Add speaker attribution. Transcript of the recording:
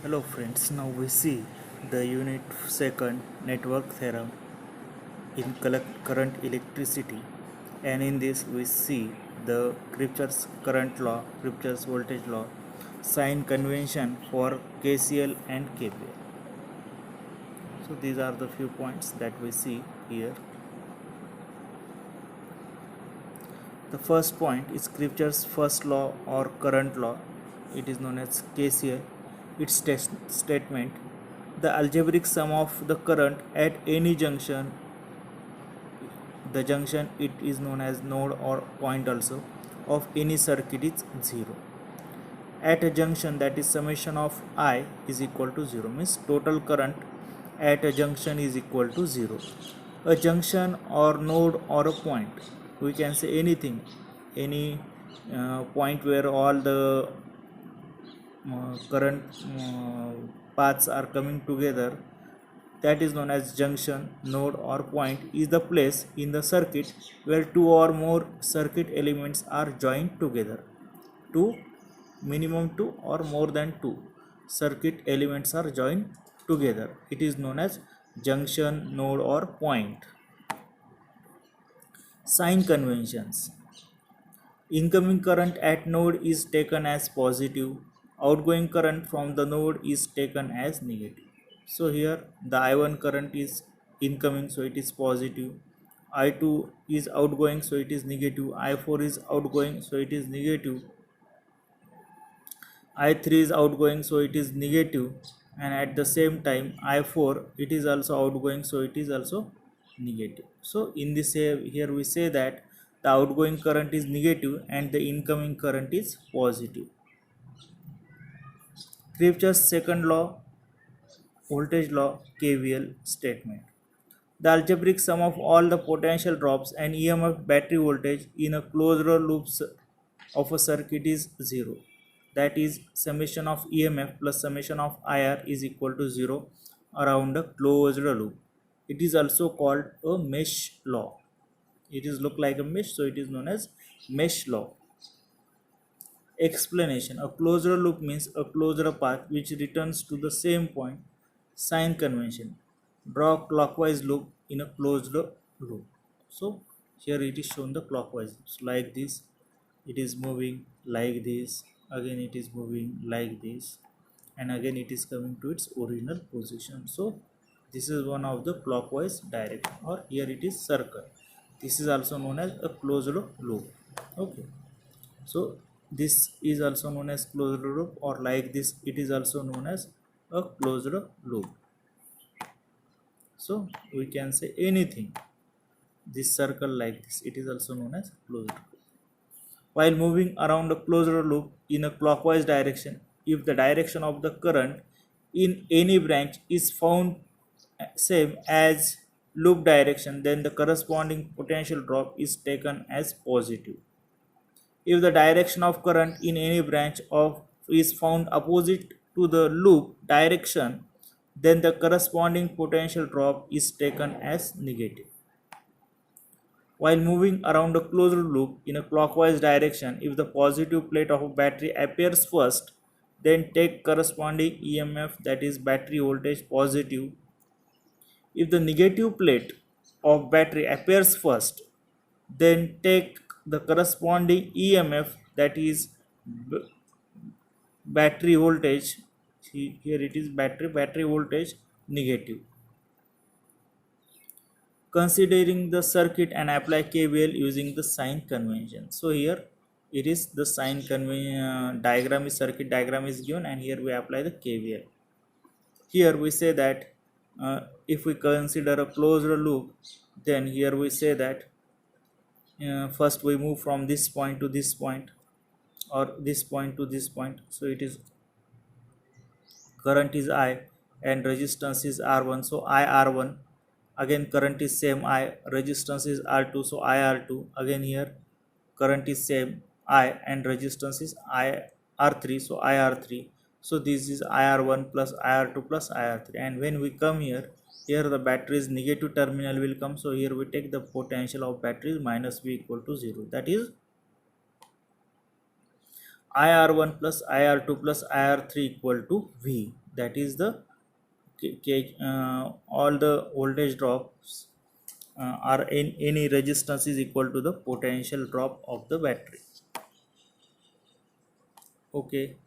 Speaker 1: Hello friends, now we see the unit second network theorem in current electricity, and in this we see the Kirchhoff's current law, Kirchhoff's voltage law, sign convention for KCL and KVL. So these are the few points that we see here. The first point is Kirchhoff's first law or current law. It is known as KCL. Its statement: the algebraic sum of the current at any junction, the junction it is known as node or point also, of any circuit is 0. At a junction, that is summation of I is equal to 0, means total current at a junction is equal to 0. A junction or node or a point, we can say anything, any point where all the current paths are coming together, that is known as junction, node or point is the place in the circuit where two or more circuit elements are joined together. Minimum two or more than two circuit elements are joined together. It is known as junction, node or point. Sign conventions. Incoming current at node is taken as positive. Outgoing current from the node is taken as negative. So here the I1 current is incoming, so it is positive. I2 is outgoing, so it is negative. I4 is outgoing, so it is negative. I3 is outgoing, so it is negative, and at the same time I4 it is also outgoing, so it is also negative. So in this here we say that the outgoing current is negative and the incoming current is positive. Kirchhoff's second law, voltage law, KVL statement: the algebraic sum of all the potential drops and EMF battery voltage in a closed loop of a circuit is 0. That is, summation of EMF plus summation of IR is equal to 0 around a closed loop. It is also called a mesh law. It is look like a mesh, so it is known as mesh law. Explanation: a closed loop means a closed path which returns to the same point. Sign convention: draw clockwise loop in a closed loop. So here it is shown the clockwise, so like this, it is moving like this, again it is moving like this, and again it is coming to its original position. So this is one of the clockwise direction, or here it is circle. This is also known as a closed loop. Okay, so this is also known as closed loop, or like this it is also known as a closed loop. So we can say anything, this circle like this, it is also known as closed loop. While moving around a closed loop in a clockwise direction, if the direction of the current in any branch is found same as loop direction, then the corresponding potential drop is taken as positive. If the direction of current in any branch of is found opposite to the loop direction, then the corresponding potential drop is taken as negative. While moving around a closed loop in a clockwise direction, if the positive plate of a battery appears first, then take corresponding EMF, that is battery voltage, positive. If the negative plate of battery appears first, then take the corresponding EMF, that is battery voltage. See, here it is battery voltage negative. Considering the circuit and apply KVL using the sign convention. So here it is the sign convention diagram is circuit diagram is given, and here we apply the KVL. Here we say that if we consider a closed loop, then here we say that first we move from this point to this point, or this point to this point. So it is current is I and resistance is R1, so IR1. Again current is same I, resistance is R2, so IR2. Again here current is same I and resistance is IR3, so IR3. So this is IR1 plus IR2 plus IR3, and when we come here, the battery's negative terminal will come, so here we take the potential of battery minus V equal to 0, that is IR1 plus IR2 plus IR3 equal to V. that is the all the voltage drops are in any resistance is equal to the potential drop of the battery. Okay.